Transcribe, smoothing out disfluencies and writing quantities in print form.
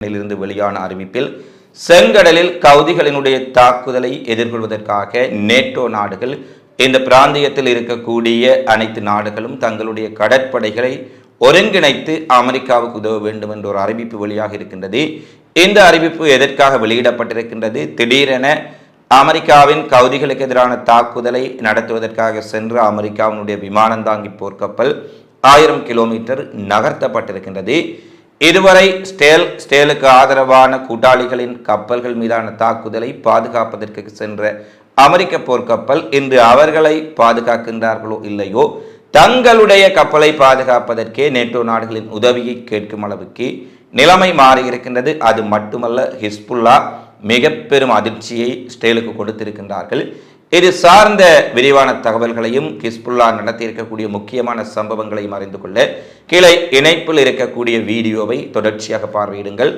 இருந்து வெளியான அறிவிப்பில் செங்கடலில் கவுதிகளினுடைய தாக்குதலை எதிர்கொள்வதற்காக நேட்டோ நாடுகள் இந்த பிராந்தியத்தில் இருக்கக்கூடிய அனைத்து நாடுகளும் தங்களுடைய கடற்படைகளை ஒருங்கிணைத்து அமெரிக்காவுக்கு உதவ வேண்டும் என்ற ஒரு அறிவிப்பு வெளியாக இருக்கின்றது. இந்த அறிவிப்பு எதற்காக வெளியிடப்பட்டிருக்கின்றது? திடீரென அமெரிக்காவின் கவுதிகளுக்கு எதிரான தாக்குதலை நடத்துவதற்காக சென்ற அமெரிக்காவினுடைய விமானந்தாங்கி போர்க்கப்பல் 1000 கிலோமீட்டர் நகர்த்தப்பட்டிருக்கின்றது. இதுவரை ஸ்டேலுக்கு ஆதரவான கூட்டாளிகளின் கப்பல்கள் மீதான தாக்குதலை பாதுகாப்பதற்கு சென்ற அமெரிக்க போர்க்கப்பல் இன்று அவர்களை பாதுகாக்கின்றார்களோ இல்லையோ, தங்களுடைய கப்பலை பாதுகாப்பதற்கே நேட்டோ நாடுகளின் உதவியை கேட்கும் அளவுக்கு நிலைமை மாறியிருக்கின்றது. அது மட்டுமல்ல, ஹிஸ்புல்லா மிக பெரும் அதிர்ச்சியை ஸ்டேலுக்கு கொடுத்திருக்கின்றார்கள். இது சார்ந்த விரிவான தகவல்களையும் ஹிஸ்புல்லா நடத்தியிருக்கக்கூடிய முக்கியமான சம்பவங்களையும் அறிந்து கொள்ள கீழே இணைப்பில் இருக்கக்கூடிய வீடியோவை தொடர்ச்சியாக பார்வையிடுங்கள்.